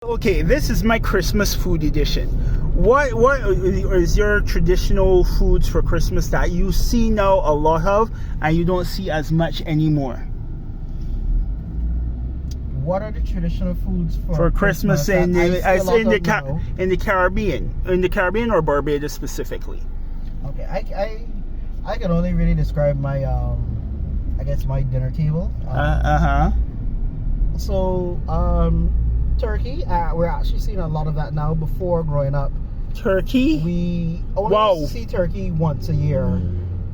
Okay, this is my Christmas food edition. What is your traditional foods for Christmas that you see now a lot of and you don't see as much anymore? What are the traditional foods for Christmas in the Caribbean? In the Caribbean or Barbados specifically? Okay, I can only really describe my I guess my dinner table. Turkey. We're actually seeing a lot of that now. Before, growing up, turkey, we only see turkey once a year.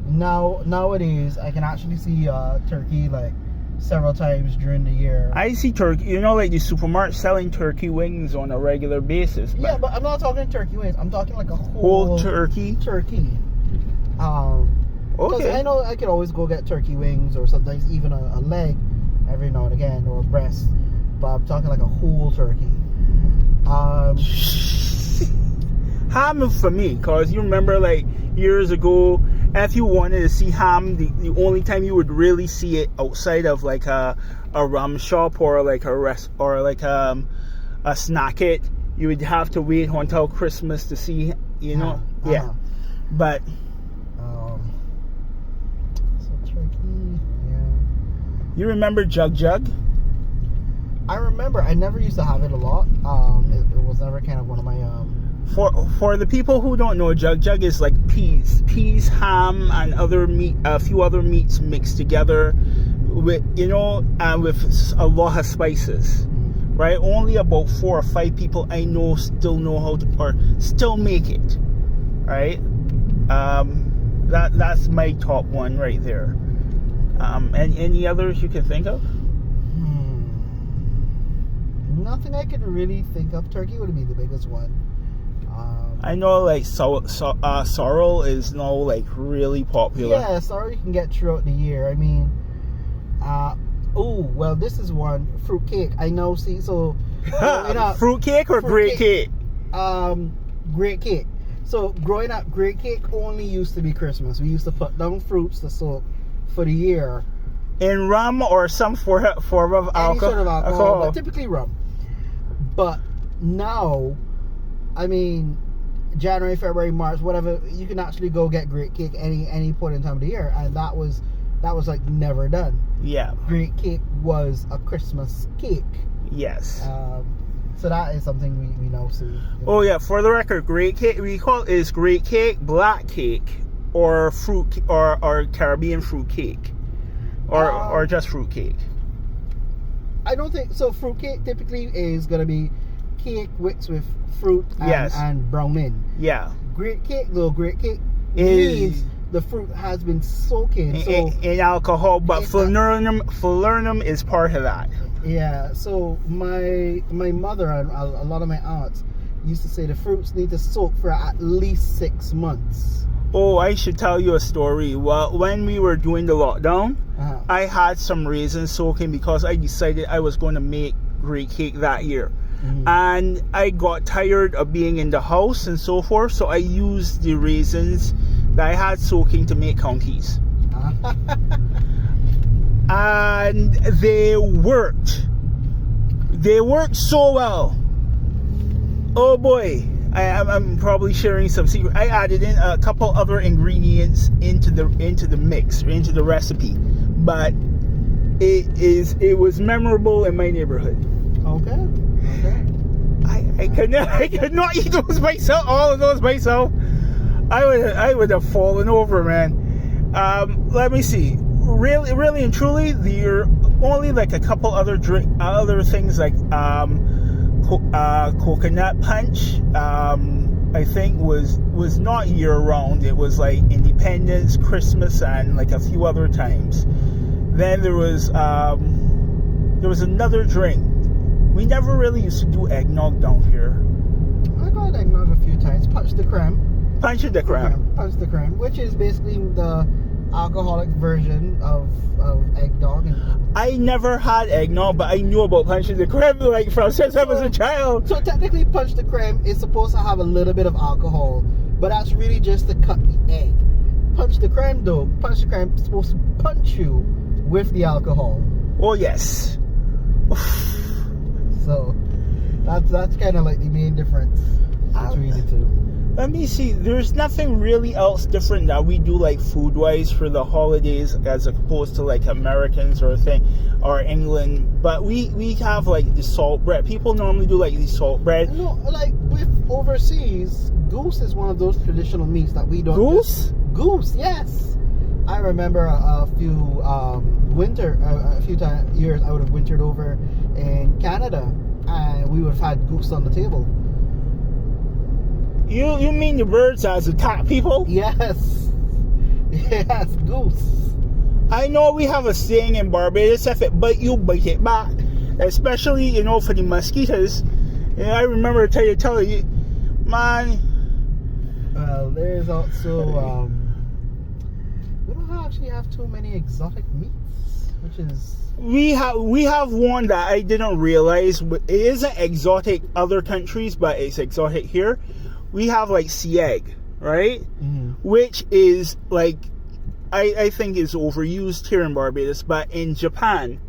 Nowadays, I can actually see turkey like several times during the year. I see turkey, like the supermarket selling turkey wings on a regular basis. Yeah, but I'm not talking turkey wings. I'm talking like a whole turkey. Okay. I know I could always go get turkey wings, or sometimes even a leg every now and again, or a breast. But I'm talking like a whole turkey. Ham for me, because you remember like years ago, if you wanted to see ham, the only time you would really see it outside of like a rum shop or like a snack it, you would have to wait until Christmas to see, But so turkey, yeah. You remember Jug? I remember. I never used to have it a lot. It was never kind of one of my For the people who don't know, Jug is like peas, ham, and other meat, a few other meats mixed together, with and with a lot of spices. Right? Only about 4 or 5 people I know still know how to, or still make it. Right? That's my top one right there. And any others you can think of? Nothing I can really think of. Turkey would be the biggest one. I know like sorrel is now like really popular. Yeah, sorrel you can get throughout the year. I mean, this is one. Fruit cake. I know. See, so fruit cake or great cake? Great cake. So growing up, great cake only used to be Christmas. We used to put down fruits to soak for the year. In rum or some form of alcohol? Any sort of alcohol, but typically rum. But now, I mean, January, February, March, whatever, you can actually go get great cake any point in time of the year, and that was like never done. Yeah. Great cake was a Christmas cake. Yes. So that is something we now see. Oh yeah, for the record, great cake we call it is great cake, black cake, or fruit or Caribbean fruit cake, or just fruit cake. I don't think so. Fruit cake typically is gonna be cake mixed with fruit and brown in. Yeah. Great cake means the fruit has been soaking in alcohol, but falernum is part of that. Yeah. So my mother and a lot of my aunts used to say the fruits need to soak for at least 6 months. Oh, I should tell you a story. Well, when we were doing the lockdown, I had some raisins soaking because I decided I was going to make great cake that year. And I got tired of being in the house and so forth, so I used the raisins that I had soaking to make counties. And they worked. They worked so well. Oh boy. I'm probably sharing some secret. I added in a couple other ingredients into the mix, into the recipe, but it was memorable in my neighborhood. Okay. I could not eat those myself. All of those myself. I would have fallen over, man. Let me see. Really and truly, there are only like a couple other things like coconut punch, I think was not year round. It was like Independence, Christmas, and like a few other times. Then there was another drink. We never really used to do eggnog down here. I got eggnog a few times. Punch the creme, which is basically the alcoholic version of eggnog. I never had eggnog, but I knew about punch the creme since I was a child. So technically, punch the creme is supposed to have a little bit of alcohol, but that's really just to cut the egg. Punch the creme is supposed to punch you with the alcohol. Oh yes. So That's kind of like the main difference between the two. Let me see. There's nothing really else different that we do like food-wise for the holidays as opposed to like Americans or England. But we have like the salt bread. People normally do like the salt bread. No, like with overseas, goose is one of those traditional meats that we don't. Goose? Goose, yes. I remember a few years I would have wintered over in Canada, and we would have had goose on the table. You mean the birds as attack people? Yes. Yes, goose. I know we have a saying in Barbados, but you bite it back. Especially, for the mosquitoes. And I remember telling you, man. Well, there's also, we don't actually have too many exotic meats, which is... We have one that I didn't realize. It isn't exotic other countries, but it's exotic here. We have like sea egg, right? Mm-hmm. Which is like, I think is overused here in Barbados, but in Japan,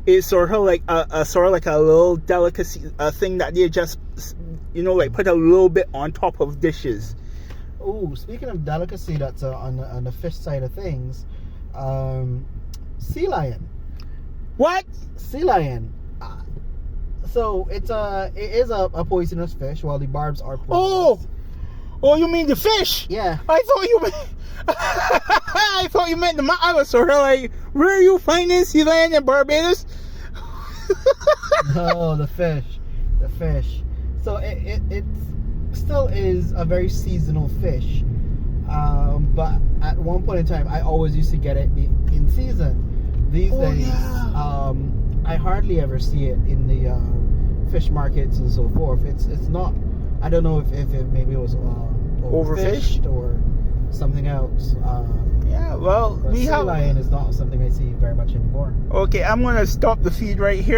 it's sort of like a little delicacy, a thing that they just, like put a little bit on top of dishes. Oh, speaking of delicacy, that's on the fish side of things, sea lion. What? Sea lion. So it is a poisonous fish. While the barbs are poisonous. Oh, you mean the fish? Yeah. I thought you meant the. I was sort of like, where are you finding sea lion in Barbados? No, the fish. So it still is a very seasonal fish. But at one point in time, I always used to get it in season. These days, yeah. I hardly ever see it in the fish markets and so forth. It's not. I don't know if maybe it was overfished or something else. Yeah, well, sea lion is not something I see very much anymore. Okay, I'm gonna stop the feed right here.